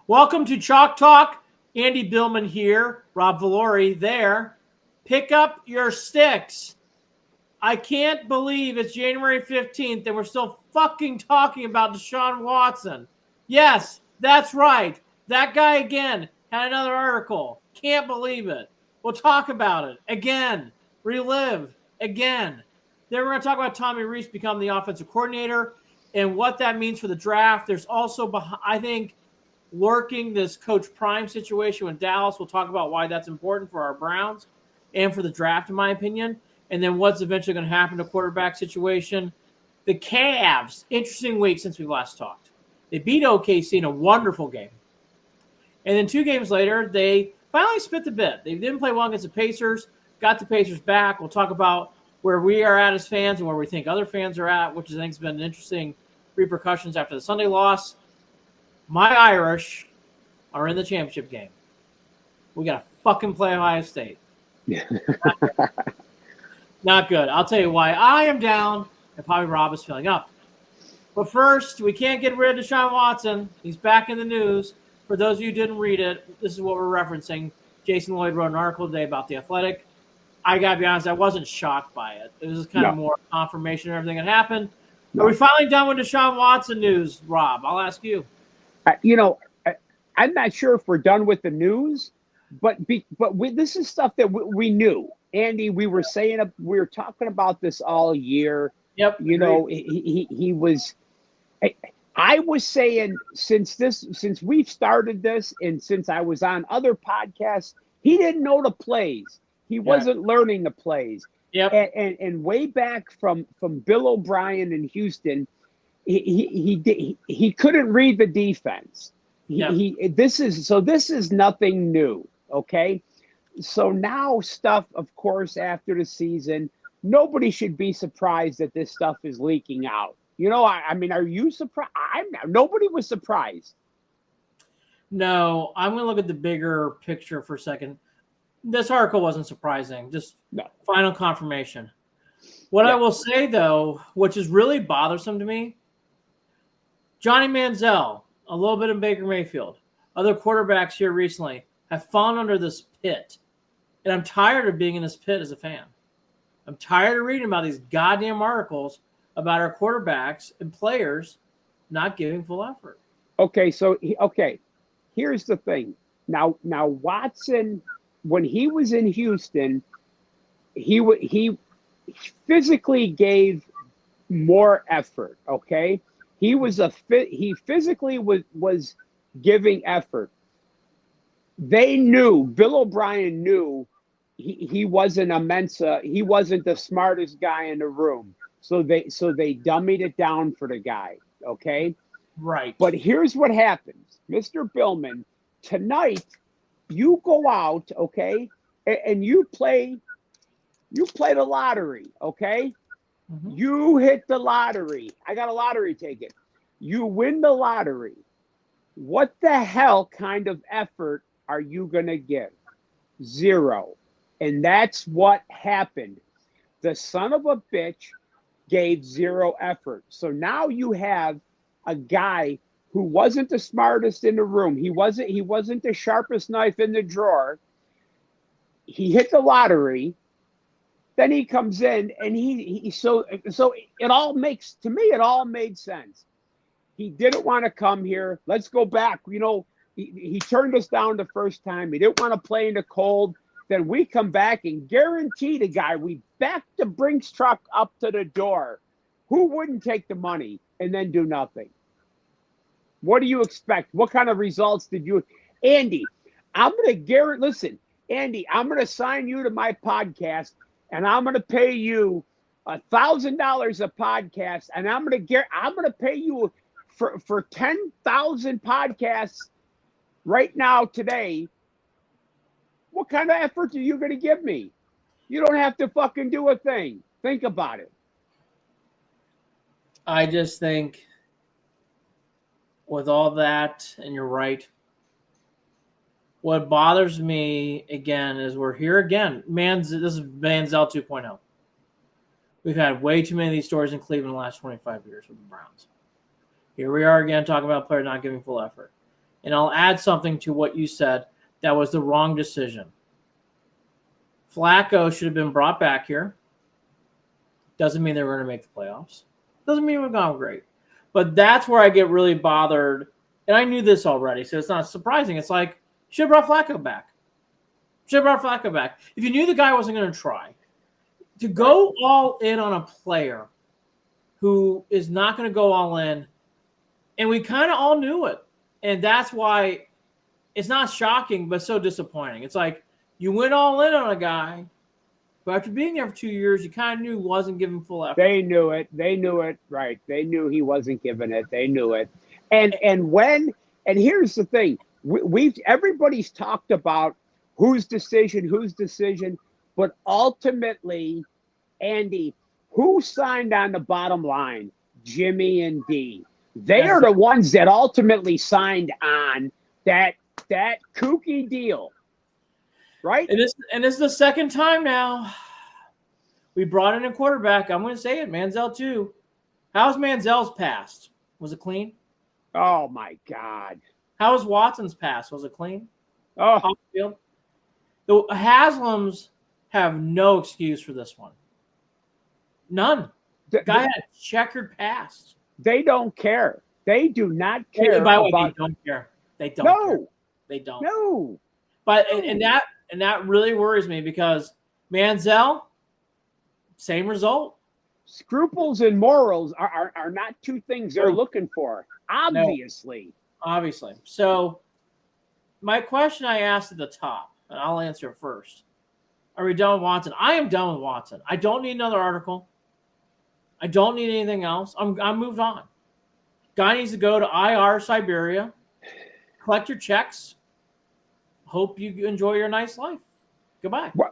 Welcome to Chalk Talk. Andy Billman here, Rob Valore there. Pick up your sticks. I can't believe it's January 15th and we're still fucking talking about Deshaun Watson. Yes, that's right. That guy again had another article. Can't believe it. We'll talk about it again. Relive again. Then we're going to talk about Tommy Rees becoming the offensive coordinator and what that means for the draft. There's also, I think, lurking this Coach Prime situation with Dallas. We'll talk about why that's important for our Browns and for the draft, in my opinion. And then what's eventually going to happen to quarterback situation. The Cavs, interesting week since we last talked. They beat OKC in a wonderful game. And then 2 games later, they finally spit the bit. They didn't play well against the Pacers, got the Pacers back. We'll talk about where we are at as fans and where we think other fans are at, which I think has been interesting repercussions after the Sunday loss. My Irish are in the championship game. We got to fucking play Ohio State. Not good. I'll tell you why I am down and probably Rob is filling up. But first, we can't get rid of Deshaun Watson. He's back in the news. For those of you who didn't read it, this is what we're referencing. Jason Lloyd wrote an article today about The Athletic. I got to be honest, I wasn't shocked by it. It was kind of more confirmation of everything that happened. Are we finally done with Deshaun Watson news, Rob? I'll ask you. I'm not sure if we're done with the news, but this is stuff that we knew. Andy, we were talking about this all year. Yep. He was. I was saying since we've started this and since I was on other podcasts, he didn't know the plays. He wasn't learning the plays. Yep. And way back from Bill O'Brien in Houston, he couldn't read the defense. This is nothing new. Okay. So now stuff, of course, after the season, nobody should be surprised that this stuff is leaking out. I mean, are you surprised? Nobody was surprised. No, I'm going to look at the bigger picture for a second. This article wasn't surprising, just final confirmation. What I will say, though, which is really bothersome to me, Johnny Manziel, a little bit of Baker Mayfield, other quarterbacks here recently have fallen under this pit. And I'm tired of being in this pit as a fan. I'm tired of reading about these goddamn articles about our quarterbacks and players not giving full effort. Here's the thing. Now Watson, when he was in Houston, he physically gave more effort. Okay, he physically was giving effort. They knew, Bill O'Brien knew he wasn't a Mensa. He wasn't the smartest guy in the room. So they dummied it down for the guy. Okay. Right. But here's what happens. Mr. Billman, tonight you go out, okay, and you play the lottery, okay? Mm-hmm. You hit the lottery. I got a lottery ticket. You win the lottery. What the hell kind of effort are you going to give? 0. And that's what happened. The son of a bitch gave 0 effort. So now you have a guy who wasn't the smartest in the room. He wasn't the sharpest knife in the drawer. He hit the lottery. Then he comes in and so it all makes, to me, it all made sense. He didn't want to come here. Let's go back. He turned us down the first time. He didn't want to play in the cold. Then we come back and guarantee the guy, we back the Brinks truck up to the door. Who wouldn't take the money and then do nothing? What do you expect? What kind of results did you, Andy? I'm going to guarantee, listen, Andy, I'm going to sign you to my podcast and I'm going to pay you $1,000 a podcast. And I'm going to pay you for 10,000 podcasts right now today. What kind of effort are you going to give me? You don't have to fucking do a thing. Think about it. I just think with all that, and you're right, what bothers me, again, is we're here again. This is Manziel 2.0. We've had way too many of these stories in Cleveland in the last 25 years with the Browns. Here we are again talking about a player not giving full effort. And I'll add something to what you said. That was the wrong decision. Flacco should have been brought back here. Doesn't mean they were going to make the playoffs. Doesn't mean we've gone great. But that's where I get really bothered. And I knew this already, so it's not surprising. It's like, should have brought Flacco back. Should have brought Flacco back. If you knew the guy wasn't going to try, to go all in on a player who is not going to go all in, and we kind of all knew it. And that's why it's not shocking, but so disappointing. It's like you went all in on a guy, but after being there for 2 years, you kind of knew wasn't giving full effort. They knew it. Right. They knew he wasn't giving it. They knew it. And here's the thing. Everybody's talked about whose decision, but ultimately, Andy, who signed on the bottom line? Jimmy and Dee. They are the ones that ultimately signed on that kooky deal, right? And this is the second time now we brought in a quarterback. I'm going to say it, Manziel too. How's Manziel's pass? Was it clean? Oh my God! How was Watson's pass? Was it clean? Oh, the Haslams have no excuse for this one. None. The guy had a checkered past. They don't care. They do not care. By the way, they don't care. They don't. No, care. They don't. No. But and that really worries me because Manziel, same result. Scruples and morals are not two things they're looking for. Obviously. No, obviously. So my question I asked at the top, and I'll answer it first. Are we done with Watson? I am done with Watson. I don't need another article. I don't need anything else. I'm moved on. Guy needs to go to IR Siberia, collect your checks. Hope you enjoy your nice life. Goodbye. Well,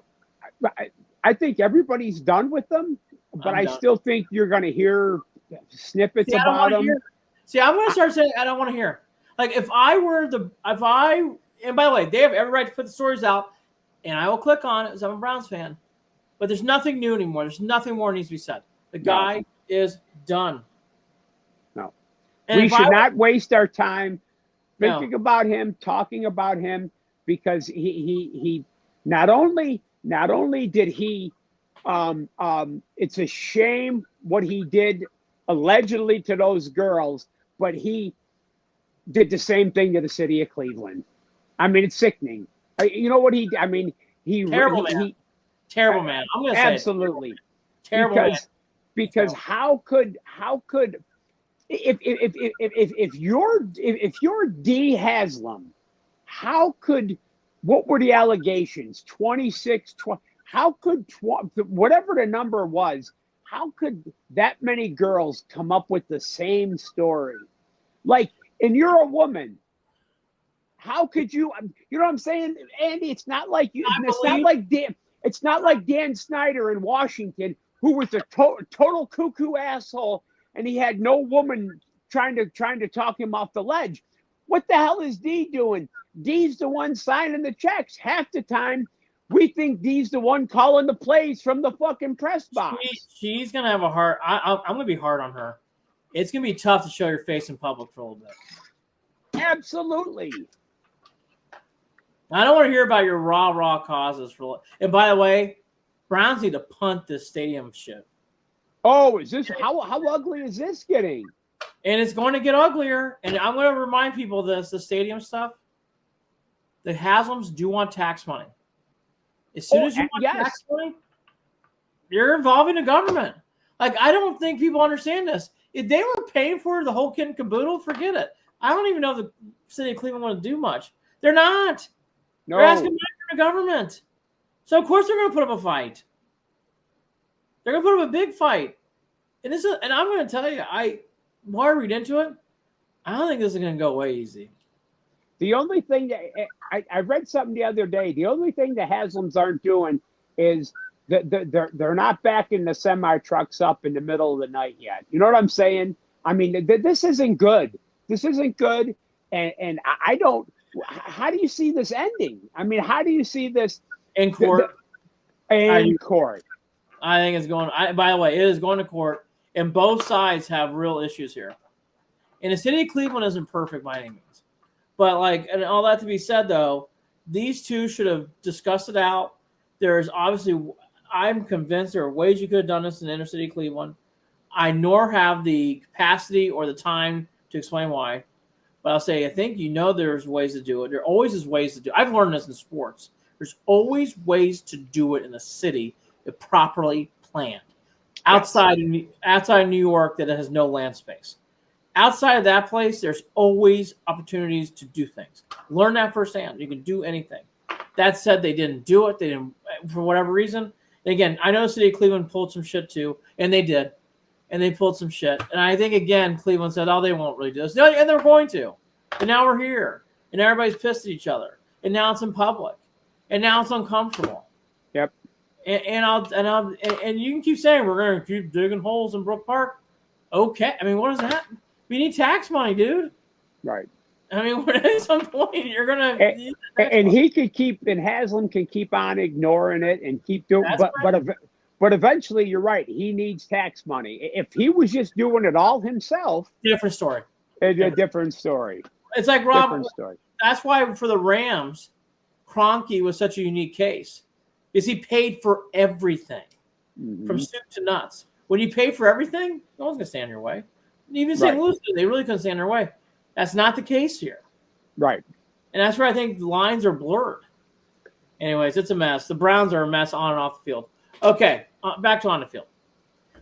I think everybody's done with them, but I still think you're going to hear snippets about them. See, I'm going to start saying I don't want to hear. Like and by the way, they have every right to put the stories out, and I will click on it as I'm a Browns fan. But there's nothing new anymore. There's nothing more needs to be said. The guy is done. No. And we should not waste our time thinking about him, talking about him, because he not only did he it's a shame what he did allegedly to those girls, but he did the same thing to the city of Cleveland. I mean, it's sickening. You know what he did? I mean, terrible man. Terrible man. I'm going to say absolutely terrible man. Because how could if you're Dee Haslam, what were the allegations? 26, 20, how could whatever the number was, how could that many girls come up with the same story? Like, and you're a woman. How could you know what I'm saying, Andy? It's not like it's not like Dan Snyder in Washington, who was a total cuckoo asshole, and he had no woman trying to talk him off the ledge. What the hell is Dee doing? Dee's the one signing the checks. Half the time, we think Dee's the one calling the plays from the fucking press box. She's gonna have a hard. I'm gonna be hard on her. It's gonna be tough to show your face in public for a little bit. Absolutely. I don't want to hear about your raw causes for. And by the way, Browns need to punt this stadium shit. Oh, is this how ugly is this getting? And it's going to get uglier. And I'm going to remind people of this: the stadium stuff. The Haslams do want tax money. As soon as you want tax money, you're involving the government. Like, I don't think people understand this. If they were paying for the whole kit and caboodle, forget it. I don't even know if the city of Cleveland want to do much. They're not. No. They're asking money from the government. So, of course, they're going to put up a fight. They're going to put up a big fight. And I'm going to tell you, while I read into it, I don't think this is going to go away easy. The only thing that I read something the other day, the only thing the Haslams aren't doing is they're not backing the semi trucks up in the middle of the night yet. You know what I'm saying? I mean, this isn't good. This isn't good. And I don't. How do you see this ending? I mean, how do you see this in court? Court. I think it's going. By the way, it is going to court, and both sides have real issues here. And the city of Cleveland isn't perfect by any means, But like, and all that to be said, though, these two should have discussed it out. There's obviously, I'm convinced there are ways you could have done this in inner city Cleveland. I nor have the capacity or the time to explain why. But I'll say, I think there's ways to do it. There always is ways to do it. I've learned this in sports. There's always ways to do it in a city if properly planned. Outside of New York that has no land space. Outside of that place, there's always opportunities to do things. Learn that firsthand. You can do anything. That said, they didn't do it. They didn't, for whatever reason. And again, I know the city of Cleveland pulled some shit too, and they did. And they pulled some shit. And I think, again, Cleveland said, oh, they won't really do this. No, and they're going to. And now we're here. And everybody's pissed at each other. And now it's in public. And now it's uncomfortable. Yep. And you can keep saying we're going to keep digging holes in Brook Park. Okay. I mean, what is that? We need tax money, dude. Right. I mean, at some point you're gonna. And he could keep, and Haslam can keep on ignoring it and keep doing. But eventually, you're right. He needs tax money. If he was just doing it all himself, different story. It's a different story. It's like Rob. Different story. That's why for the Rams, Kroenke was such a unique case, because he paid for everything, from soup to nuts. When you pay for everything, no one's gonna stand in your way. Even St. Louis, they really couldn't stand in their way. That's not the case here. Right. And that's where I think the lines are blurred. Anyways, it's a mess. The Browns are a mess on and off the field. Okay, back to on the field.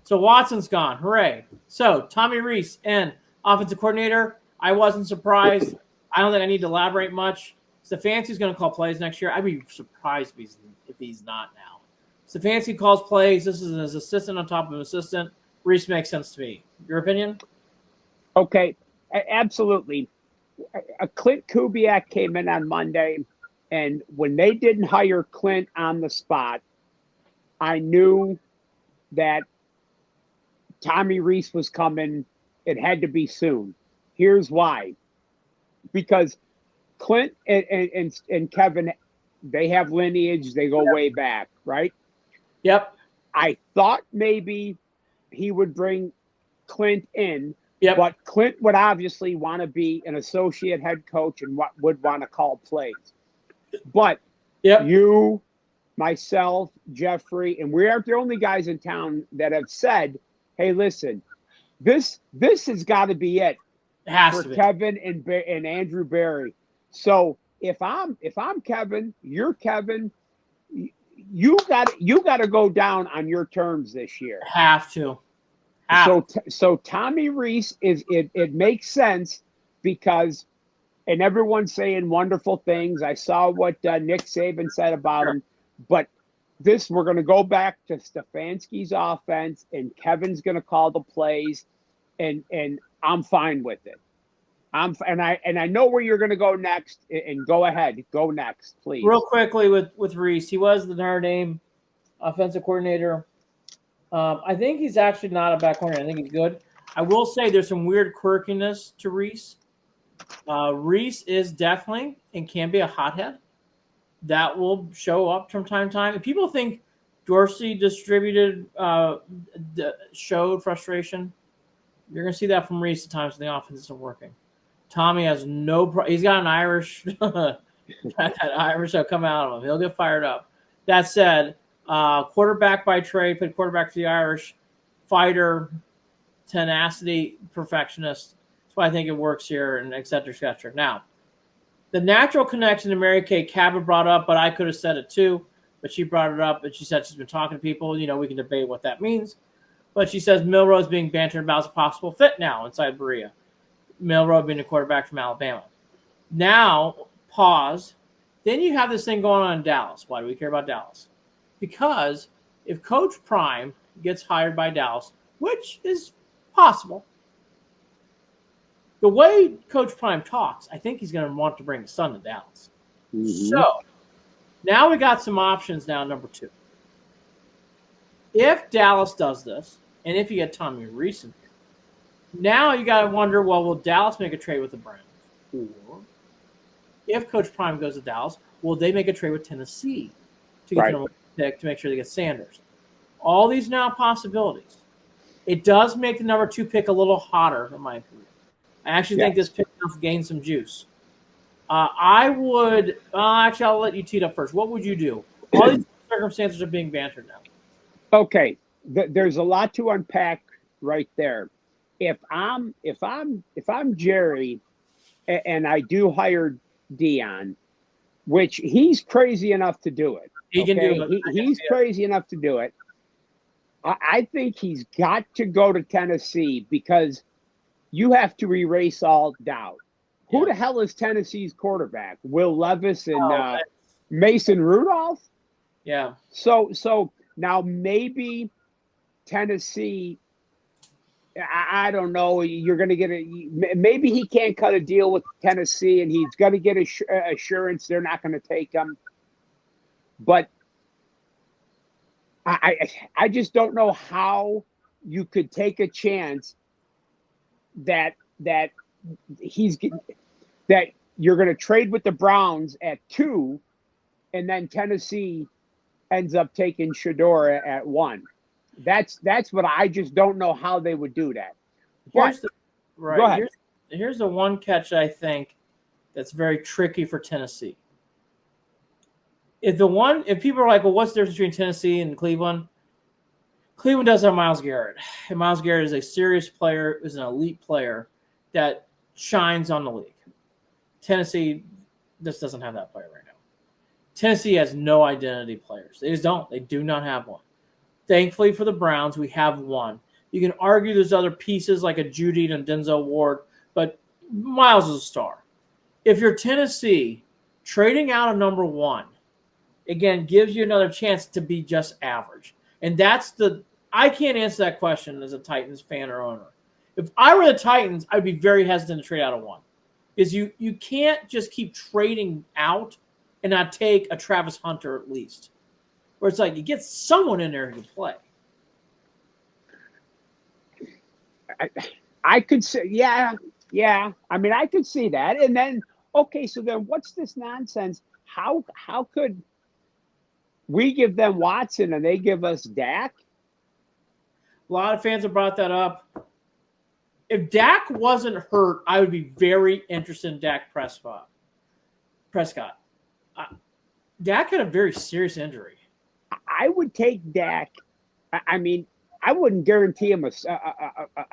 So Watson's gone. Hooray. So Tommy Rees and offensive coordinator. I wasn't surprised. I don't think I need to elaborate much. Stefanski's going to call plays next year. I'd be surprised if he's not now. Stefanski calls plays. This is his assistant on top of an assistant. Rees makes sense to me. Your opinion? Okay, absolutely. Clint Kubiak came in on Monday, and when they didn't hire Clint on the spot, I knew that Tommy Rees was coming. It had to be soon. Here's why. Because Clint and Kevin, they have lineage. They go way back, right? Yep. I thought maybe he would bring Clint in. Yep. But Clint would obviously want to be an associate head coach and would want to call plays. But you, myself, Jeffrey, and we aren't the only guys in town that have said, hey, listen, this has got to be it for Kevin and Andrew Berry. So if I'm Kevin, you're Kevin, you got to go down on your terms this year. Have to. So Tommy Rees it makes sense because, and everyone's saying wonderful things. I saw what Nick Saban said about him, but we're going to go back to Stefanski's offense, and Kevin's going to call the plays, and I'm fine with it. I know where you're going to go next, and go ahead, go next, please. Real quickly with Rees, he was the Notre Dame offensive coordinator. I think he's actually not a back corner. I think he's good. I will say there's some weird quirkiness to Rees. Rees is definitely and can be a hothead. That will show up from time to time. If people think Dorsey showed frustration, you're going to see that from Rees at times when the offense isn't working. Tommy has he's got an Irish that Irish will come out of him. He'll get fired up. That said, quarterback by trade, played quarterback for the Irish, fighter, tenacity, perfectionist. That's why I think it works here, and et cetera, et cetera. Now, the natural connection to Mary Kay Cabot brought up, but I could have said it too, but she brought it up, and she said she's been talking to people. You know, we can debate what that means. But she says Milroe is being bantered about as a possible fit now inside Berea. Milroe being a quarterback from Alabama. Now, pause. Then you have this thing going on in Dallas. Why do we care about Dallas? Because if Coach Prime gets hired by Dallas, which is possible, the way Coach Prime talks, I think he's going to want to bring his son to Dallas. Mm-hmm. So now we got some options now, number two. If Dallas does this, and if you get Tommy Rees in here, now you got to wonder, well, will Dallas make a trade with the Browns? Or if Coach Prime goes to Dallas, will they make a trade with Tennessee to get them a pick to make sure they get Sanders? All these now possibilities. It does make the number 2 pick a little hotter, in my opinion. I actually think this pick gains some juice. I would actually, I'll let you tee it up first. What would you do? All these circumstances are being bantered now. Okay, there's a lot to unpack right there. If I'm Jerry, and I do hire Dion, which he's crazy enough to do it. He can do it. He's crazy enough to do it. I think he's got to go to Tennessee because you have to erase all doubt. Yeah. Who the hell is Tennessee's quarterback? Will Levis and Mason Rudolph? Yeah. So now maybe Tennessee, I don't know. You're going to get maybe he can't cut a deal with Tennessee and he's going to get assurance they're not going to take him. But I just don't know how you could take a chance that you're going to trade with the Browns at 2 and then Tennessee ends up taking Shedeur at 1. That's what I just don't know how they would do that. Here's go ahead. Here's the one catch I think that's very tricky for Tennessee. If people are like, well, what's the difference between Tennessee and Cleveland? Cleveland does have Myles Garrett. And Myles Garrett is a serious player, is an elite player that shines on the league. Tennessee just doesn't have that player right now. Tennessee has no identity players. They just don't. They do not have one. Thankfully for the Browns, we have one. You can argue there's other pieces like a Judy and Denzel Ward, but Myles is a star. If you're Tennessee, trading out a number 1, again, gives you another chance to be just average. And I can't answer that question as a Titans fan or owner. If I were the Titans, I'd be very hesitant to trade out of 1. Because you can't just keep trading out and not take a Travis Hunter at least. Where it's like you get someone in there who can play. I could say, yeah. I mean, I could see that. And then, okay, so then what's this nonsense? How could we give them Watson and they give us Dak? A lot of fans have brought that up. If Dak wasn't hurt, I would be very interested in Dak Prescott. Dak had a very serious injury. I would take Dak. I mean, I wouldn't guarantee him a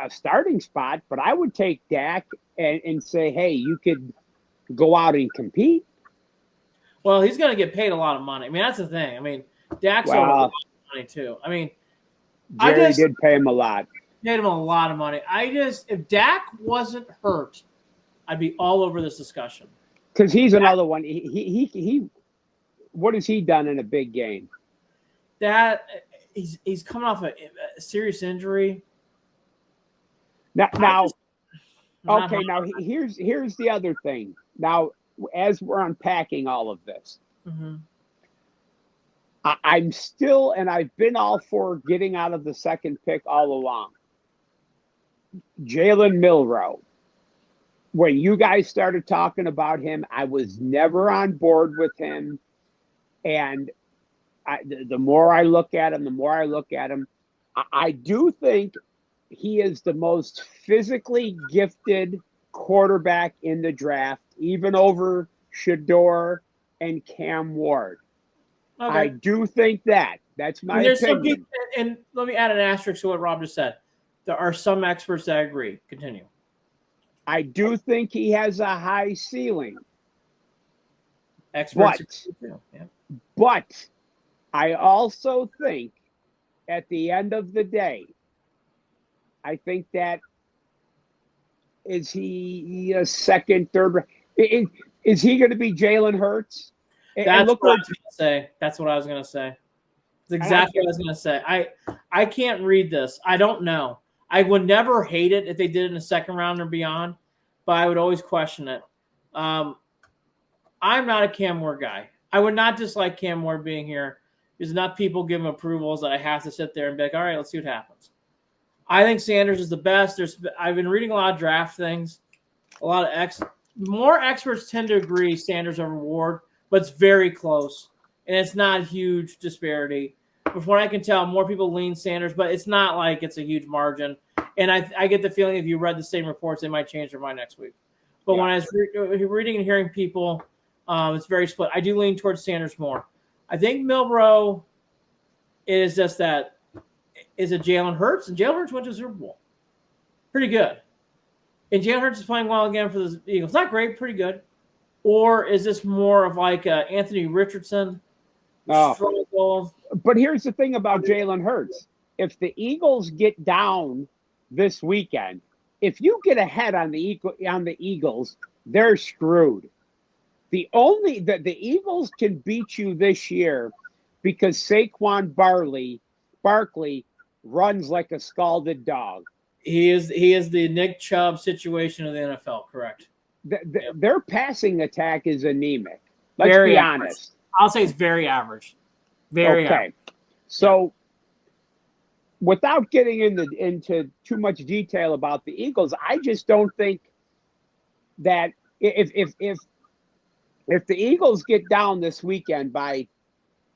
starting spot, but I would take Dak and say, hey, you could go out and compete. Well, he's going to get paid a lot of money. I mean, that's the thing. I mean, Dak's a lot of money too. I mean, Jerry did pay him a lot. Paid him a lot of money. If Dak wasn't hurt, I'd be all over this discussion. Because he's another one. He what has he done in a big game? That he's coming off a serious injury. Now, here's the other thing. Now, as we're unpacking all of this, I'm still, and I've been all for getting out of the second pick all along. Jalen Milroe. When you guys started talking about him, I was never on board with him. And the more I look at him, I do think he is the most physically gifted quarterback in the draft, even over Shedeur and Cam Ward. Okay. I do think that. That's my opinion. And let me add an asterisk to what Rob just said. There are some experts that agree. Continue. I do think he has a high ceiling. Experts. But I also think at the end of the day, I think that is he a second, third? Is he going to be Jalen Hurts? That's what I was going to say. That's what I was going to say. That's exactly what I was going to say. I can't read this. I don't know. I would never hate it if they did it in the second round or beyond, but I would always question it. I'm not a Cam Ward guy. I would not dislike Cam Ward being here. There's enough people giving approvals that I have to sit there and be like, all right, let's see what happens. I think Sanders is the best. I've been reading a lot of draft things. More experts tend to agree Sanders over Ward, but it's very close, and it's not a huge disparity. From what I can tell, more people lean Sanders, but it's not like it's a huge margin. And I get the feeling if you read the same reports, they might change their mind next week. But when I was reading and hearing people, it's very split. I do lean towards Sanders more. I think Milroe is just that. Is it Jalen Hurts? And Jalen Hurts went to the Super Bowl. Pretty good. And Jalen Hurts is playing well again for the Eagles. Not great, pretty good. Or is this more of like Anthony Richardson? Struggle? But here's the thing about Jalen Hurts. If the Eagles get down this weekend, if you get ahead on the Eagles, they're screwed. The Eagles can beat you this year because Saquon Barkley runs like a scalded dog. He is the Nick Chubb situation of the NFL, correct? Their passing attack is anemic. Let's be honest. I'll say it's very average. Very average. So without getting into too much detail about the Eagles, I just don't think that if the Eagles get down this weekend by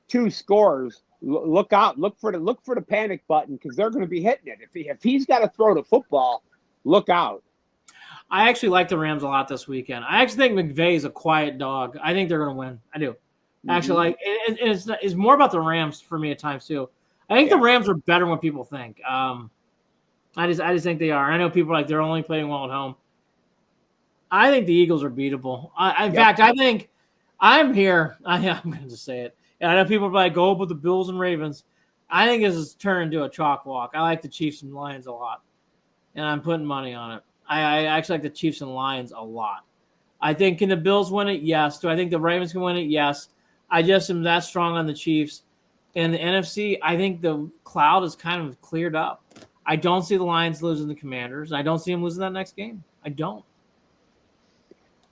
2 scores, look out! Look for the panic button because they're going to be hitting it. If he's got to throw the football, look out. I actually like the Rams a lot this weekend. I actually think McVay is a quiet dog. I think they're going to win. I do. Actually, it's more about the Rams for me at times too. I think the Rams are better than what people think. I just think they are. I know people are like they're only playing well at home. I think the Eagles are beatable. In fact, I think I'm here. I'm going to just say it. And I know people are like, go up with the Bills and Ravens. I think this is turned into a chalk walk. I like the Chiefs and Lions a lot, and I'm putting money on it. I actually like the Chiefs and Lions a lot. I think, can the Bills win it? Yes. Do I think the Ravens can win it? Yes. I just am that strong on the Chiefs. And the NFC, I think the cloud is kind of cleared up. I don't see the Lions losing the Commanders. I don't see them losing that next game. I don't.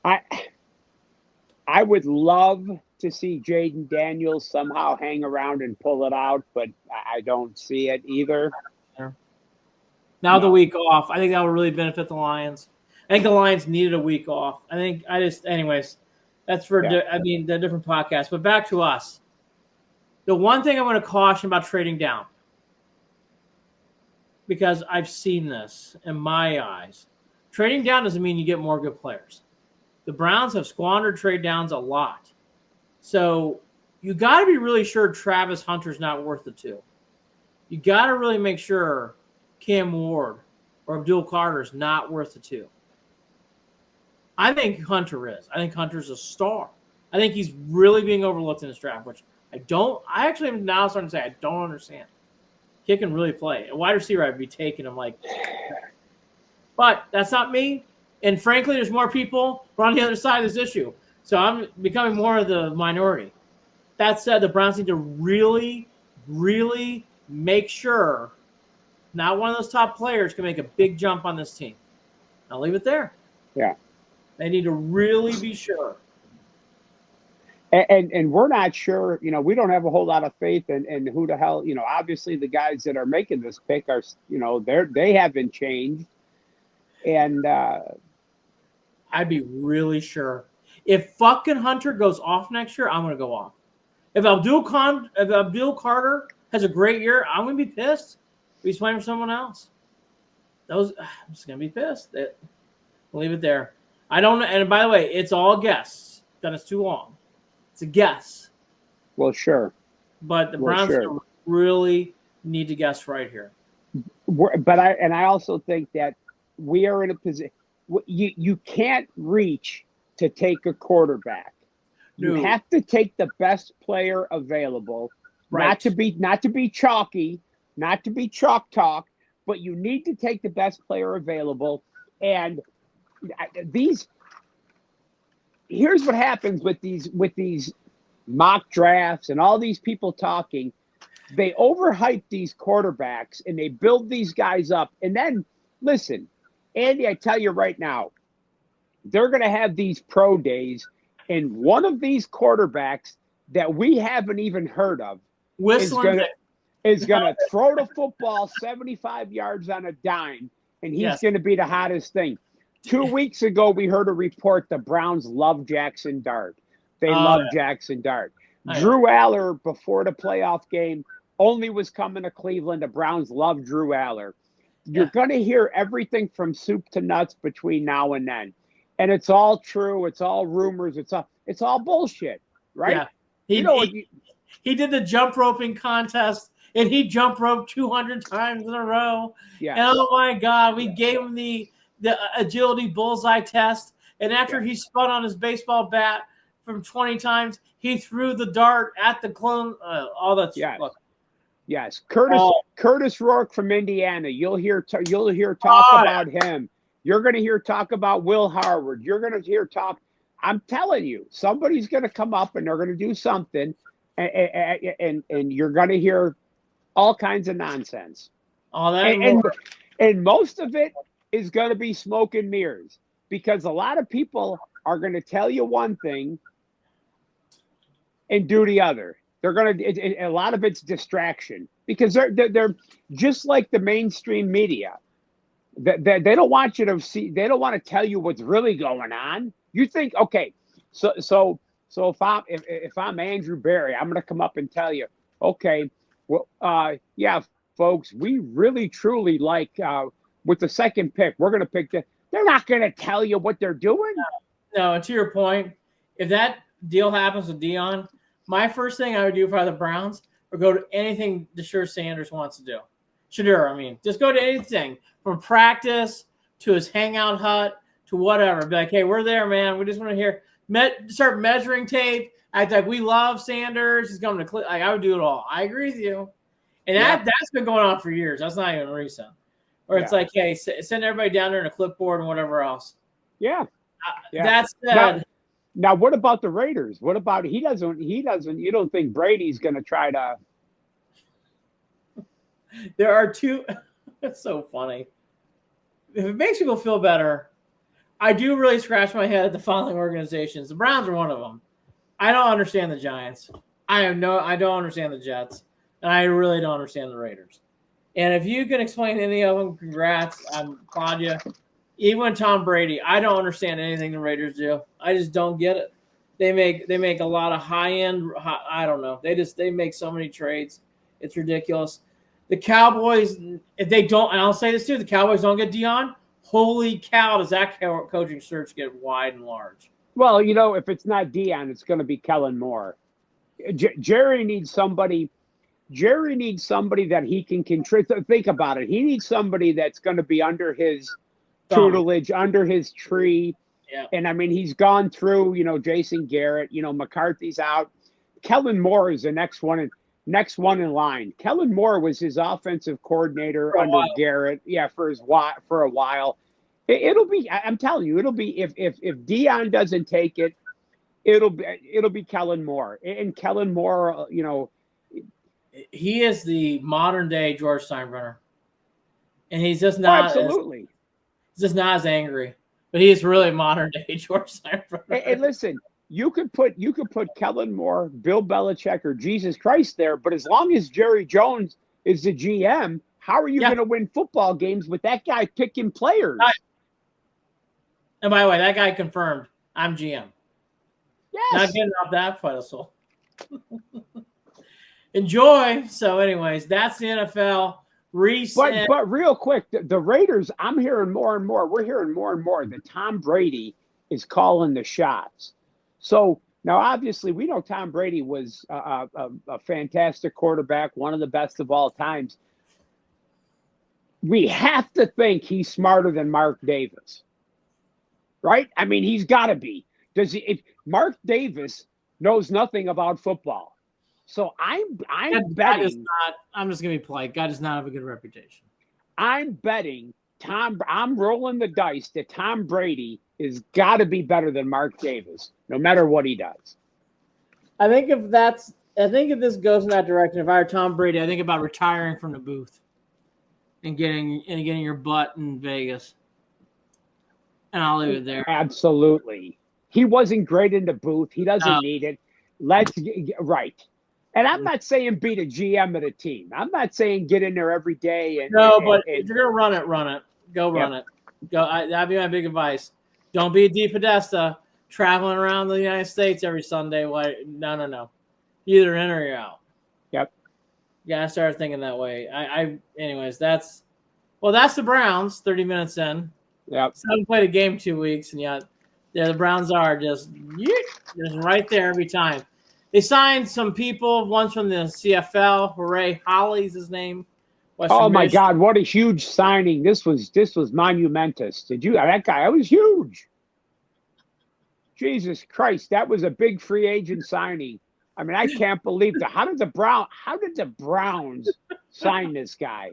I would love to see Jaden Daniels somehow hang around and pull it out, but I don't see it either. Now the week off, I think that would really benefit the Lions. I think the Lions needed a week off. Anyways, that's for the different podcast. But back to us. The one thing I want to caution about trading down, because I've seen this in my eyes, trading down doesn't mean you get more good players. The Browns have squandered trade downs a lot. So you got to be really sure Travis Hunter's not worth the 2. You got to really make sure Cam Ward or Abdul Carter's not worth the 2. I think Hunter is. I think Hunter's a star. I think he's really being overlooked in this draft, which I actually am now starting to say I don't understand. He can really play. A wide receiver, I'd be taking him like. But that's not me. And frankly, there's more people who are on the other side of this issue. So I'm becoming more of the minority. That said, the Browns need to really, really make sure not one of those top players can make a big jump on this team. I'll leave it there. Yeah. They need to really be sure. And we're not sure, we don't have a whole lot of faith in who the hell, obviously the guys that are making this pick are, they haven't changed. And I'd be really sure. If fucking Hunter goes off next year, I'm going to go off. If Abdul Carter has a great year, I'm going to be pissed. If he's playing for someone else. I'm just going to be pissed. I'll leave it there. I don't know. And by the way, it's all guess. Then it's too long. It's a guess. Well, sure. But the Browns really need to guess right here. But I also think that we are in a position. You can't reach to take a quarterback. No. You have to take the best player available. Right. Not to be chalky, not to be chalk talk, but you need to take the best player available. And here's what happens with these mock drafts and all these people talking. They overhype these quarterbacks and they build these guys up. And then, listen, Andy, I tell you right now, they're going to have these pro days, and one of these quarterbacks that we haven't even heard of is going to throw the football 75 yards on a dime, and he's going to be the hottest thing. 2 weeks ago, we heard a report the Browns love Jackson Dart. They love Jackson Dart. Drew Aller, before the playoff game, only was coming to Cleveland. The Browns love Drew Aller. You're going to hear everything from soup to nuts between now and then. and it's all true. It's all rumors. It's all bullshit, right? Yeah. He did the jump roping contest, and he jump roped 200 times in a row. Yeah. And oh my God, we gave him the agility bullseye test. And after he spun on his baseball bat from 20 times, he threw the dart at the clone. All that's Yes. Curtis Rourke from Indiana. You'll hear talk about him. You're going to hear talk about Will Harvard. You're going to hear talk. I'm telling you, somebody's going to come up and they're going to do something, and you're going to hear all kinds of nonsense. And most of it is going to be smoke and mirrors, because a lot of people are going to tell you one thing and do the other. They're going to, a lot of it's distraction, because they're just like the mainstream media. They don't want you to see. They don't want to tell you what's really going on. You think, okay, so if I'm Andrew Berry, I'm going to come up and tell you, okay, well, yeah, folks, we really truly like with the second pick, we're going to pick the. They're not going to tell you what they're doing. No, and to your point, if that deal happens with Deion, my first thing I would do if I were the Browns would go to anything Deshaun Sanders wants to do. Just go to anything from practice to his hangout hut to whatever. Be like, hey, we're there, man. We just want to hear. Start measuring tape. Act like we love Sanders. He's coming to I would do it all. I agree with you. And that's been going on for years. That's not even recent. Or it's like, hey, send everybody down there in a clipboard and whatever else. Yeah. That's said. Now, what about the Raiders? What about he doesn't? You don't think Brady's going to try to? There are two. It's so funny. If it makes people feel better, I do really scratch my head at the following organizations. The Browns are one of them. I don't understand the Giants. I don't understand the Jets, and I really don't understand the Raiders. And if you can explain any of them, congrats. I'm applaud you. Even Tom Brady, I don't understand anything the Raiders do. I just don't get it. They make a lot of high-end. I don't know. They make so many trades. It's ridiculous. The Cowboys, if they don't, and I'll say this too, the Cowboys don't get Deion. Holy cow, does that coaching search get wide and large? Well, if it's not Deion, it's going to be Kellen Moore. Jerry needs somebody. Jerry needs somebody that he can control. Think about it. He needs somebody that's going to be under his tutelage, under his tree. Yeah. And I mean, he's gone through, Jason Garrett, McCarthy's out. Kellen Moore is the next one in line. Kellen Moore was his offensive coordinator under Garrett. Yeah. For a while. It'll be, I'm telling you, it'll be, if Deion doesn't take it, it'll be Kellen Moore. And Kellen Moore, he is the modern day George Steinbrenner, and he's just not absolutely. He's just not as angry, but he is really modern day George Steinbrenner. And listen, you could put Kellen Moore, Bill Belichick, or Jesus Christ there, but as long as Jerry Jones is the GM, how are you going to win football games with that guy picking players? And by the way, that guy confirmed, I'm GM. Yes. Not getting off that pedestal. Enjoy. So, anyways, that's the NFL. Reese. But real quick, the Raiders, I'm hearing more and more. We're hearing more and more that Tom Brady is calling the shots. So now, obviously, we know Tom Brady was a fantastic quarterback, one of the best of all times. We have to think he's smarter than Mark Davis, right? I mean, he's got to be. If Mark Davis knows nothing about football. So I'm betting. I'm just gonna be polite. God does not have a good reputation. I'm betting I'm rolling the dice that Tom Brady is got to be better than Mark Davis, no matter what he does. I think if this goes in that direction, if I were Tom Brady, I think about retiring from the booth and getting your butt in Vegas. And I'll leave it there. Absolutely. He wasn't great in the booth. He doesn't need it. Let's get right. And I'm not saying be the GM of the team. I'm not saying get in there every day. If you're going to run it. Go run it. Go. That'd be my big advice. Don't be a D Podesta traveling around the United States every Sunday. No. You're either in or you're out. Yep. You gotta start thinking that way. Anyways, that's the Browns. 30 minutes in. Yep. So I haven't played a game 2 weeks, and yet Yeah, the Browns are just right there every time. They signed some people. One's from the CFL. Hooray, Holly's his name. Oh my God, what a huge signing. This was monumentous. That guy, that was huge. Jesus Christ, that was a big free agent signing. I mean, I can't believe that. How did the Browns sign this guy?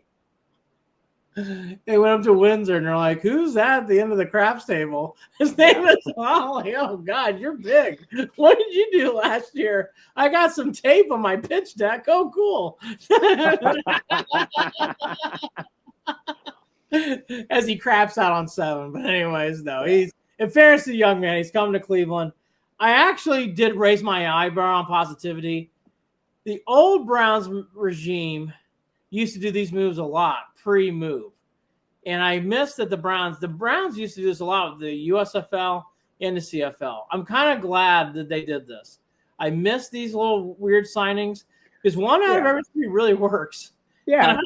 They went up to Windsor and they're like, "Who's that at the end of the craps table?" His name is Holly. Oh God, you're big. What did you do last year? I got some tape on my pitch deck. Oh, cool. As he craps out on 7. But anyways, no, he's in fairness to the young man, he's coming to Cleveland. I actually did raise my eyebrow on positivity. The old Browns regime used to do these moves a lot pre-move. And I missed that the Browns used to do this a lot with the USFL and the CFL. I'm kind of glad that they did this. I missed these little weird signings because one out of every 3 really works. Yeah. I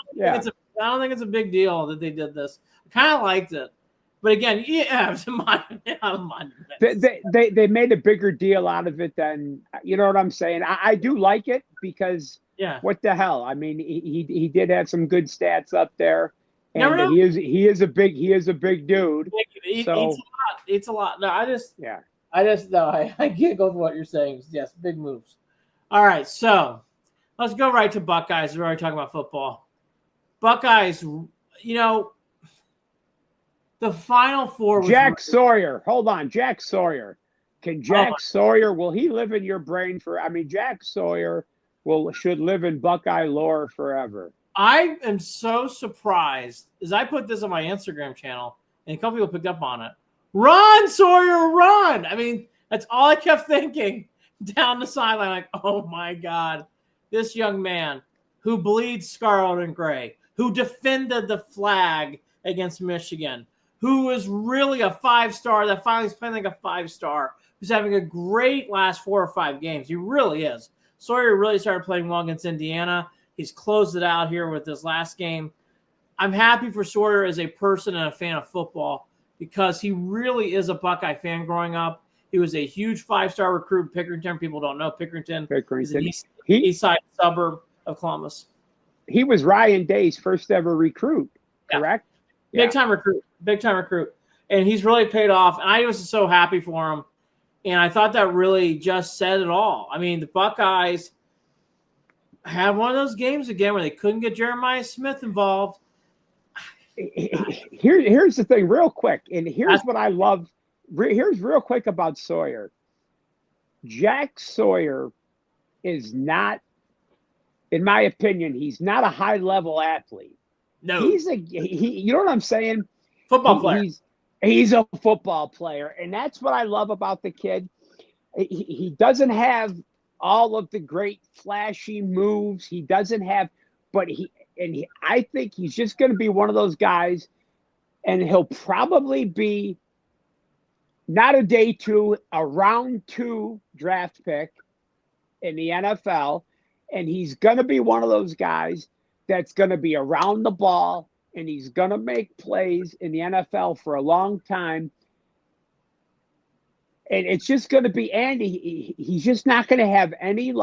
don't think it's a big deal that they did this. I kind of liked it. But again, it's a monument. They made a bigger deal out of it than, you know what I'm saying? I do like it because what the hell? I mean, he did have some good stats up there. And he is a big dude. It's a lot. No, I giggled what you're saying. Yes, big moves. All right, so let's go right to Buckeyes. We're already talking about football. Buckeyes, the Final Four was Jack Sawyer. Hold on, Jack Sawyer. Can Jack Sawyer, will he live in your brain Jack Sawyer should live in Buckeye lore forever. I am so surprised as I put this on my Instagram channel and a couple people picked up on it. Run, Sawyer, run. I mean, that's all I kept thinking down the sideline. Like, oh my God, this young man who bleeds scarlet and gray, who defended the flag against Michigan, who was really a 5-star that finally is playing like a 5-star, who's having a great last 4 or 5 games. He really is. Sawyer really started playing well against Indiana. He's closed it out here with this last game. I'm happy for Sawyer as a person and a fan of football because he really is a Buckeye fan growing up. He was a huge 5-star recruit in Pickerington. People don't know Pickerington. Is an east side suburb of Columbus. He was Ryan Day's first ever recruit, correct? Big time recruit. And he's really paid off. And I was so happy for him. And I thought that really just said it all. I mean, the Buckeyes had one of those games again where they couldn't get Jeremiah Smith involved. Here's the thing real quick. And here's what I love. Here's real quick about Sawyer. Jack Sawyer is not, in my opinion, he's not a high-level athlete. No. You know what I'm saying? Football player. He's a football player. And that's what I love about the kid. He doesn't have all of the great flashy moves. He doesn't have, I think he's just going to be one of those guys, and he'll probably be not a day 2, a round 2 draft pick in the NFL. And he's going to be one of those guys that's going to be around the ball, and he's going to make plays in the NFL for a long time. And it's just going to be Andy. He's just not going to have any,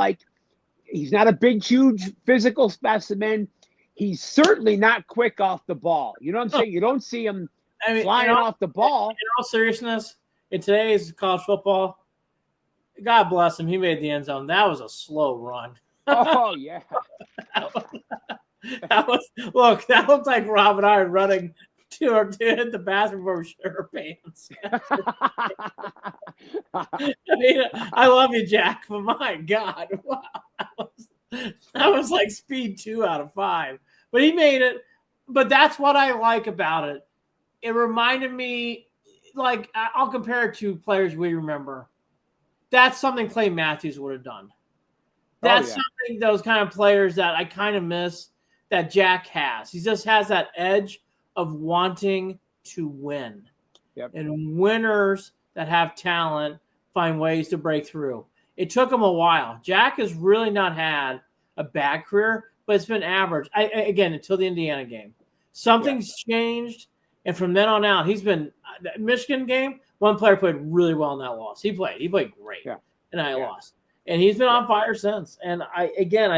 he's not a big, huge physical specimen. He's certainly not quick off the ball. You know what I'm saying? You don't see him flying off the ball. In all seriousness, in today's college football, God bless him. He made the end zone. That was a slow run. Oh, yeah. That looked like Rob and I running to hit the bathroom before we shit our pants. I mean, I love you, Jack, but my God, wow, that was like speed 2 out of 5. But he made it. But that's what I like about it. It reminded me, I'll compare it to players we remember. That's something Clay Matthews would have done. That's something, those kind of players that I kind of miss that Jack has. He just has that edge of wanting to win. Yep. And winners that have talent find ways to break through. It took him a while. Jack has really not had a bad career, but it's been average. Again, until the Indiana game. Something's changed, and from then on out, he's been – Michigan game one player played really well in that loss. He played great, and I lost. And he's been on fire since. And I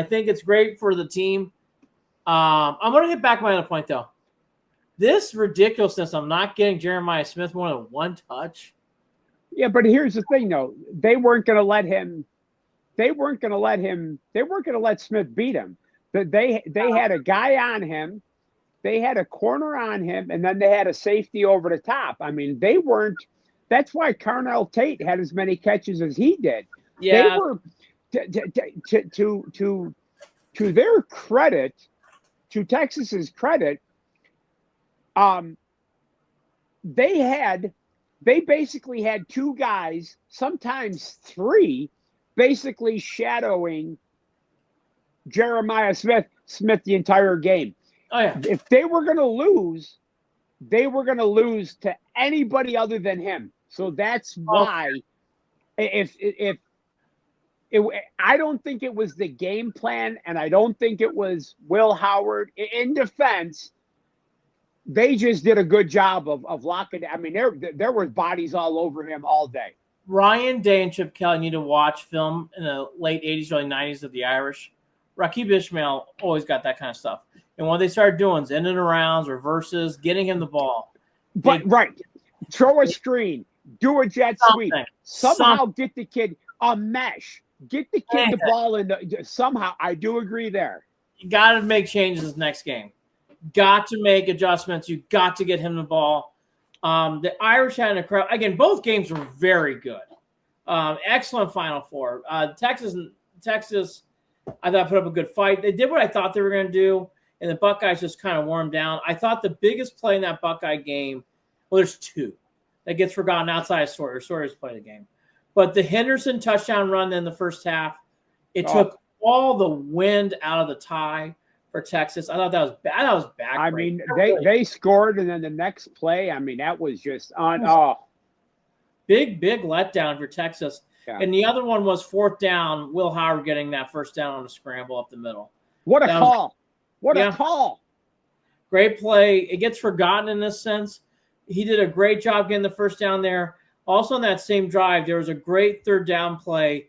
think it's great for the team. I'm going to hit back my other point, though. This ridiculousness of not getting Jeremiah Smith more than one touch. Yeah, but here's the thing, though. They weren't going to let him. They weren't going to let Smith beat him. They had a guy on him. They had a corner on him, and then they had a safety over the top. I mean, they weren't. That's why Carnell Tate had as many catches as he did. Yeah. They were to their credit, to Texas's credit. They basically had two guys, sometimes three, basically shadowing Jeremiah Smith the entire game. Oh, yeah. If they were going to lose, they were going to lose to anybody other than him. So that's why I don't think it was the game plan, and I don't think it was Will Howard. In defense, they just did a good job of locking. I mean, there were bodies all over him all day. Ryan Day and Chip Kelly need to watch film in the late 80s, early 90s of the Irish. Rakib Ismail always got that kind of stuff. And what they started doing is in and arounds, reverses, getting him the ball. But throw a screen, do a jet sweep, somehow get the kid a mesh, get the kid the ball in somehow. I do agree there. You got to make changes this next game. Got to make adjustments. You got to get him the ball. The Irish had a crowd. Again, both games were very good. Excellent Final Four. Texas, I thought put up a good fight. They did what I thought they were going to do, and the Buckeyes just kind of wore them down. I thought the biggest play in that Buckeye game, well, there's two that gets forgotten outside of Sawyer. Sawyer's played the game. But the Henderson touchdown run in the first half, it took all the wind out of the tie for Texas. I thought that was bad. That was bad. I mean, they scored, and then the next play, I mean, that was just big letdown for Texas. Yeah. And the other one was fourth down, Will Howard getting that first down on a scramble up the middle. What a call. What a call. Great play. It gets forgotten in this sense. He did a great job getting the first down there. Also on that same drive, there was a great third down play.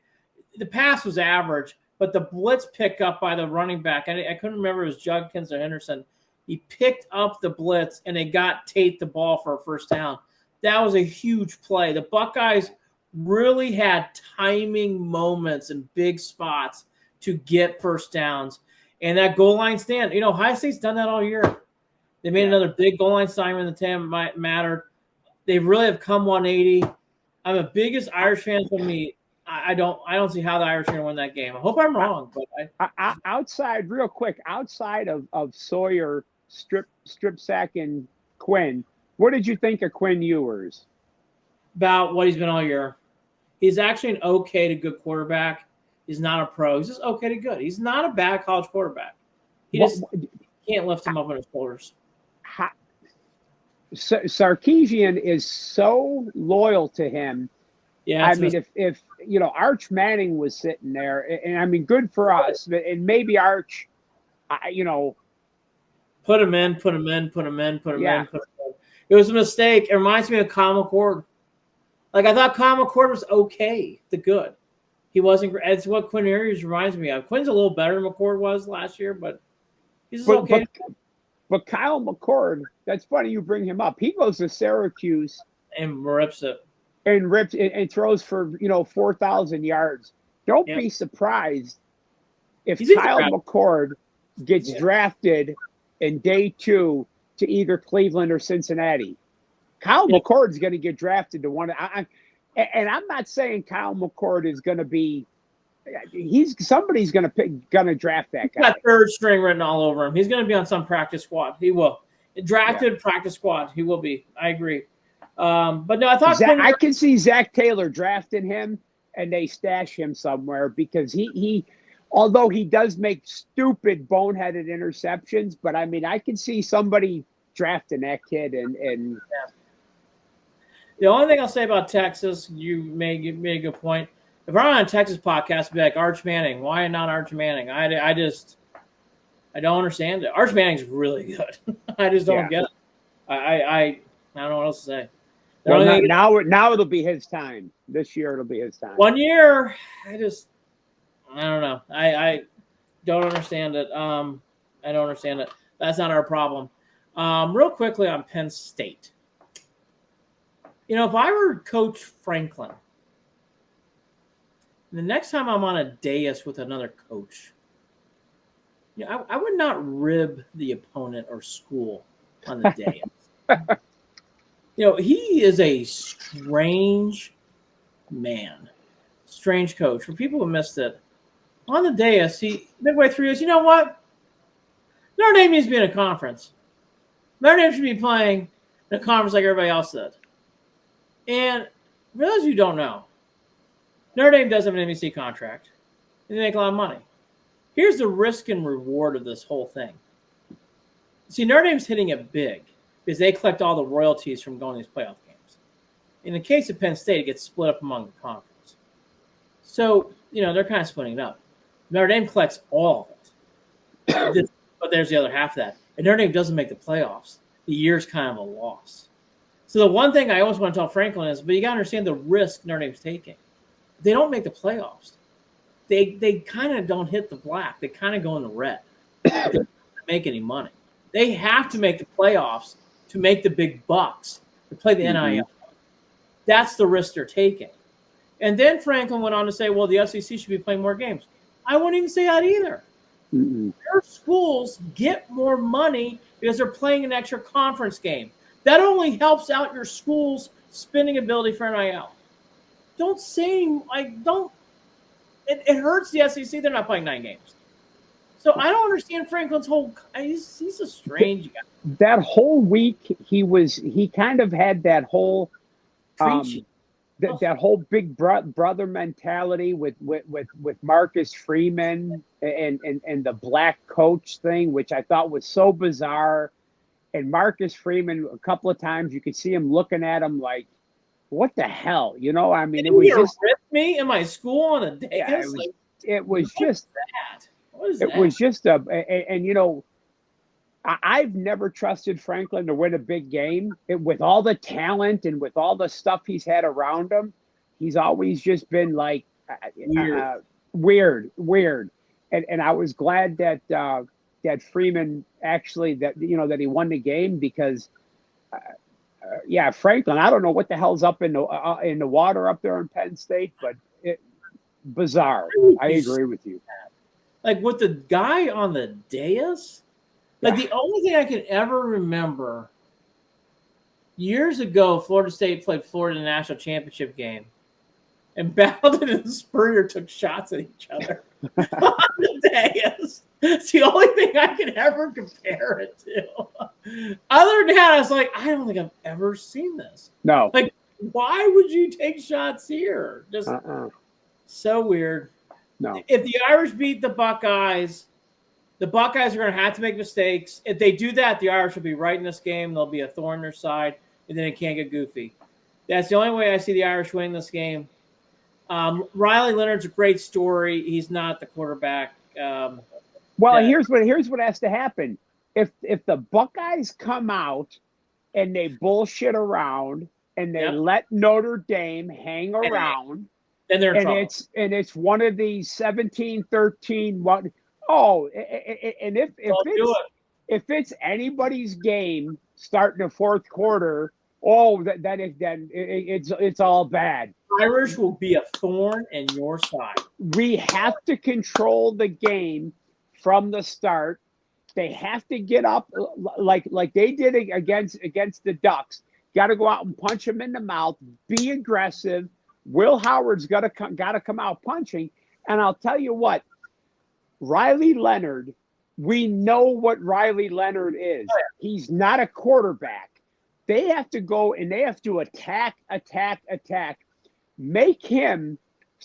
The pass was average, but the blitz pick up by the running back, I couldn't remember if it was Judkins or Henderson. He picked up the blitz, and they got Tate the ball for a first down. That was a huge play. The Buckeyes really had timing moments and big spots to get first downs. And that goal line stand, Ohio State's done that all year. They made another big goal line stand when the time mattered. They really have come 180. I'm the biggest Irish fan for me. I don't see how the Irish are going to win that game. I hope I'm wrong, but outside of Sawyer strip sacking Quinn, what did you think of Quinn Ewers? About what he's been all year. He's actually an okay to good quarterback. He's not a pro. He's just okay to good. He's not a bad college quarterback. He just can't lift him up on his shoulders. Sarkisian is so loyal to him. Yeah, I mean, if Arch Manning was sitting there, and I mean, good for us, and maybe Arch, put him in. It was a mistake. It reminds me of Kyle McCord. Like, I thought Kyle McCord was okay, the good. He wasn't great. It's what Quinn Ewers reminds me of. Quinn's a little better than McCord was last year, but he's okay. But Kyle McCord, that's funny you bring him up. He goes to Syracuse and rips it. And throws for 4,000 yards. Don't be surprised if Kyle McCord gets drafted in day 2 to either Cleveland or Cincinnati. Kyle McCord's going to get drafted to one. And I'm not saying Kyle McCord is going to be. Somebody's going to draft that guy. He's got third string written all over him. He's going to be on some practice squad. He will. Drafted practice squad. He will be. I agree. But no, I thought I can see Zach Taylor drafting him, and they stash him somewhere because he although he does make stupid boneheaded interceptions, but I mean I can see somebody drafting that kid and. The only thing I'll say about Texas, you made a good point. If I'm on a Texas podcast, I'd be like, Arch Manning. Why not Arch Manning? I don't understand it. Arch Manning's really good. I just don't get it. I don't know what else to say. They're Well, only gonna get now it'll be his time. This year it'll be his time. 1 year. I don't know. I don't understand it. I don't understand it. That's not our problem. Real quickly on Penn State. You know, if I were Coach Franklin, the next time I'm on a dais with another coach, you know, I would not rib the opponent or school on the dais. You know, he is a strange man, strange coach. For people who missed it, on the dais, he midway through goes, you know what? Notre Dame needs to be in a conference. Notre Dame should be playing in a conference like everybody else did. And for those who don't know, Notre Dame does have an NBC contract. They make a lot of money. Here's the risk and reward of this whole thing. See, Notre Dame's hitting it big because they collect all the royalties from going to these playoff games. In the case of Penn State, it gets split up among the conference. So, you know, they're kind of splitting it up. Notre Dame collects all of it. But there's the other half of that. And Notre Dame doesn't make the playoffs. The year's kind of a loss. So the one thing I always want to tell Franklin is, but you got to understand the risk Notre Dame's taking. They don't make the playoffs. They kind of don't hit the black. They kind of go in the red. They don't make any money. They have to make the playoffs to make the big bucks, to play the NIL. That's the risk they're taking. And then Franklin went on to say, well, the SEC should be playing more games. I wouldn't even say that either. Their schools get more money because they're playing an extra conference game. That only helps out your school's spending ability for NIL. Don't say, it hurts the SEC. They're not playing 9 games. So I don't understand Franklin's whole, he's a strange guy. That whole week, he kind of had that whole, that whole big brother mentality with Marcus Freeman and the black coach thing, which I thought was so bizarre. And Marcus Freeman, a couple of times, you could see him looking at him like, "What the hell?" You know, I mean, it was just rip me in my school on a day. Yeah, it was just that. What is it that? was just and you know, I've never trusted Franklin to win a big game. With all the talent and with all the stuff he's had around him, he's always just been like weird. And I was glad that that Freeman actually that he won the game because Franklin, I don't know what the hell's up in the water up there in Penn State, but bizarre. I agree with you. Like with the guy on the dais. Like the only thing I can ever remember years ago, Florida State played Florida in the national championship game, and Bowden and Spurrier took shots at each other on the dais. It's the only thing I can ever compare it to. Other than that, I was like, I don't think I've ever seen this. No. Like, why would you take shots here? Just so weird. No. If the Irish beat the Buckeyes are going to have to make mistakes. If they do that, the Irish will be right in this game. There'll be a thorn in their side, and then it can't get goofy. That's the only way I see the Irish winning this game. Riley Leonard's a great story. He's not the quarterback. Here's what has to happen. If the Buckeyes come out and they bullshit around and they let Notre Dame hang around, then they're in trouble. It's one of these 17-13 what. Oh, and if it's anybody's game starting the fourth quarter, then it's all bad. Irish will be a thorn in your side. We have to control the game from the start. They have to get up like they did against the Ducks. Got to go out and punch them in the mouth. Be aggressive. Will Howard's got to come out punching. And I'll tell you what. Riley Leonard, we know what Riley Leonard is. He's not a quarterback. They have to go and they have to attack. Make him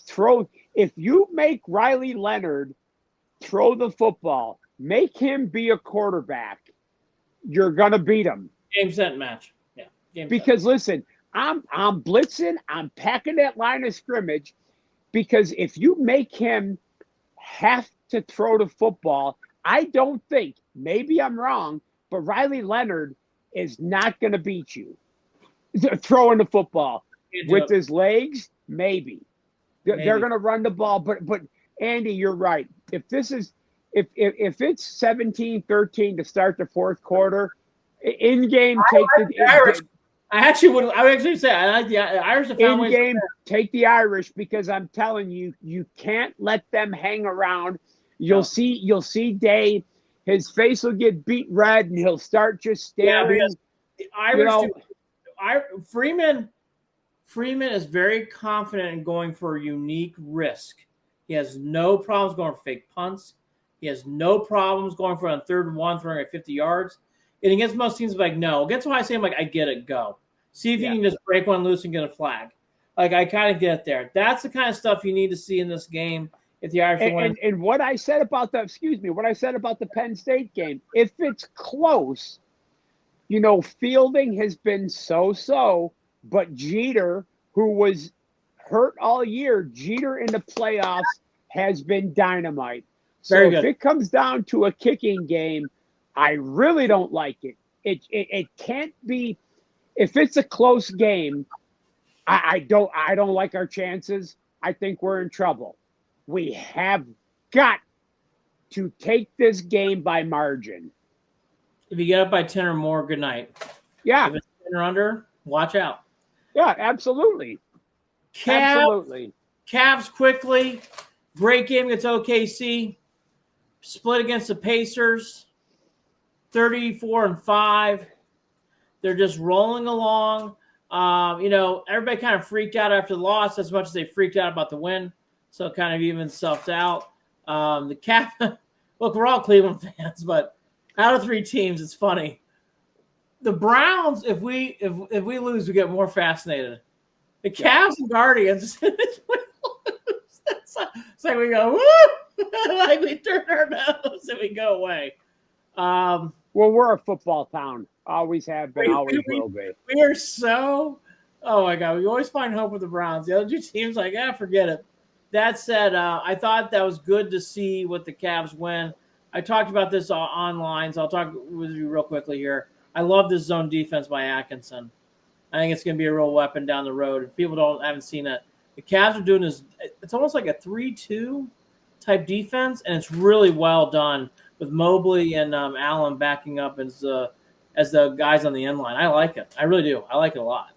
throw. If you make Riley Leonard throw the football, make him be a quarterback, you're going to beat him. Game, set, match. Yeah. Because listen, I'm blitzing. I'm packing that line of scrimmage because if you make him have to throw the football, I don't think, maybe I'm wrong, but Riley Leonard is not going to beat you. Throwing the football with it. his legs, maybe. They're going to run the ball, but Andy, you're right. If this is if it's 17-13 to start the fourth quarter, in game take the Irish. I would actually say I like the Irish. In game take the Irish, because I'm telling you, you can't let them hang around. You'll see Day, his face will get beat red and he'll start just staring. Yeah, the Irish Freeman is very confident in going for a unique risk. He has no problems going for fake punts. He has no problems going for a 3rd and 1, throwing at 50 yards. And against most teams, like, no. Against why I say, I'm like, I get it, go. See if you can just break one loose and get a flag. Like, I kind of get there. That's the kind of stuff you need to see in this game if the Irish win. And what I said about the Penn State game, if it's close, fielding has been so, but Jeter, who was hurt all year, Jeter in the playoffs has been dynamite. So if it comes down to a kicking game, I really don't like it. It can't be. If it's a close game, I don't like our chances. I think we're in trouble. We have got to take this game by margin. If you get up by 10 or more, good night. Yeah. If it's 10 or under, watch out. Yeah, absolutely. Absolutely. Cavs quickly. Great game against OKC. Split against the Pacers. 34-5. They're just rolling along. Everybody kind of freaked out after the loss as much as they freaked out about the win. So it kind of evens itself out. The Cavs, look, we're all Cleveland fans, but out of 3 teams, it's funny. The Browns, if we lose, we get more fascinated. The Cavs and Guardians, it's like we go, woo! Like we turn our nose and we go away. Well, we're a football town. Always have been, always will be. We are so, oh my God, we always find hope with the Browns. The other 2 teams, like, forget it. That said, I thought that was good to see what the Cavs win. I talked about this online, so I'll talk with you real quickly here. I love this zone defense by Atkinson. I think it's going to be a real weapon down the road. If people haven't seen it, the Cavs are doing this. It's almost like a 3-2 type defense, and it's really well done with Mobley and Allen backing up as the guys on the end line. I like it. I really do. I like it a lot.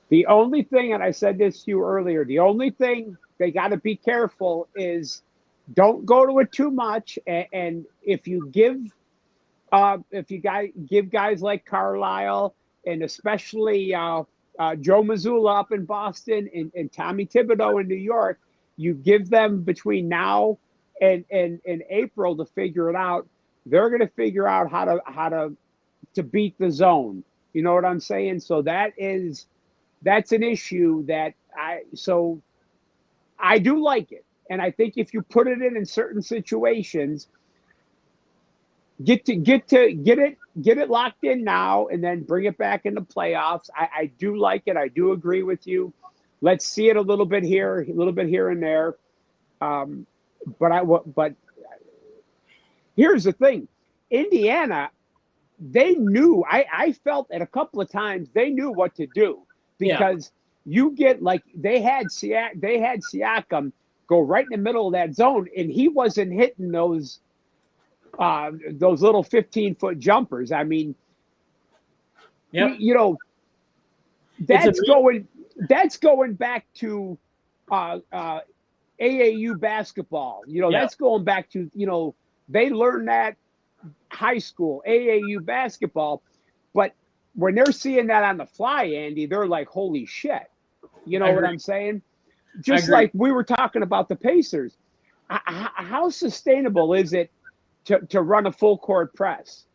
The only thing, and I said this to you earlier, the only thing they got to be careful is don't go to it too much. And if you give guys like Carlisle and especially Joe Mazzulla up in Boston and Tommy Thibodeau in New York, you give them between now and April to figure it out. They're going to figure out how to beat the zone. You know what I'm saying? So that's an issue that I do like it. And I think if you put it in certain situations, get it locked in now and then bring it back in the playoffs. I do like it. I do agree with you. Let's see it a little bit here and there. But here's the thing. Indiana, they knew, I felt at a couple of times they knew what to do, because you get, like, they had Siakam go right in the middle of that zone, and he wasn't hitting those little 15-foot jumpers. I mean, that's going back to AAU basketball. That's going back to, they learned that high school, AAU basketball. But when they're seeing that on the fly, Andy, they're like, holy shit. You know what I'm saying? Just like we were talking about the Pacers. How sustainable is it to run a full court press?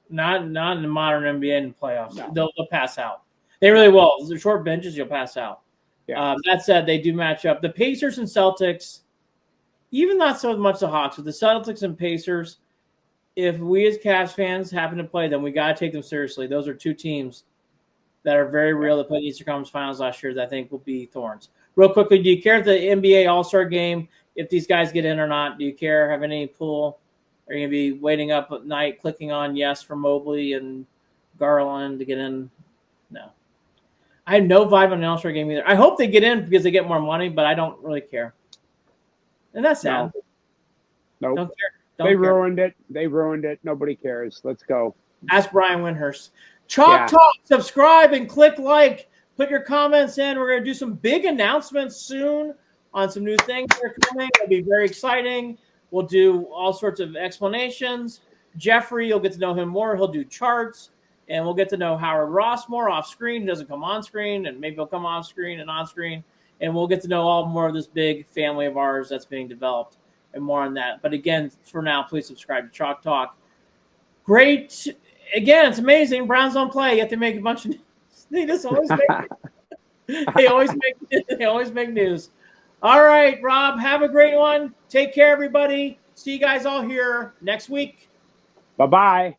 Not in the modern NBA in the playoffs. No. They'll pass out. They really will. The short benches, you'll pass out. Yeah. That said, they do match up. The Pacers and Celtics, even not so much the Hawks, but the Celtics and Pacers, if we as Cavs fans happen to play them, we got to take them seriously. Those are 2 teams that are very real that played Eastern Conference Finals last year that I think will be thorns. Real quickly, do you care if the NBA All-Star game, if these guys get in or not? Do you care? Have any pull? Are you going to be waiting up at night, clicking on yes for Mobley and Garland to get in? No. I had no vibe on the All-Star game either. I hope they get in because they get more money, but I don't really care. And that's sad. No. Nope. Don't care. They ruined it. They ruined it. Nobody cares. Let's go. Ask Brian Windhurst. Talk. Subscribe and click like. Put your comments in. We're going to do some big announcements soon on some new things that are coming. It'll be very exciting. We'll do all sorts of explanations. Jeffrey, you'll get to know him more. He'll do charts. And we'll get to know Howard Ross more off screen. He doesn't come on screen, and maybe he'll come off screen and on screen. And we'll get to know all more of this big family of ours that's being developed and more on that. But again, for now, please subscribe to Chalk Talk. Great. Again, it's amazing. Browns don't play. You have to make a bunch of news. They just always make they always make news. All right, Rob, have a great one. Take care, everybody. See you guys all here next week. Bye-bye.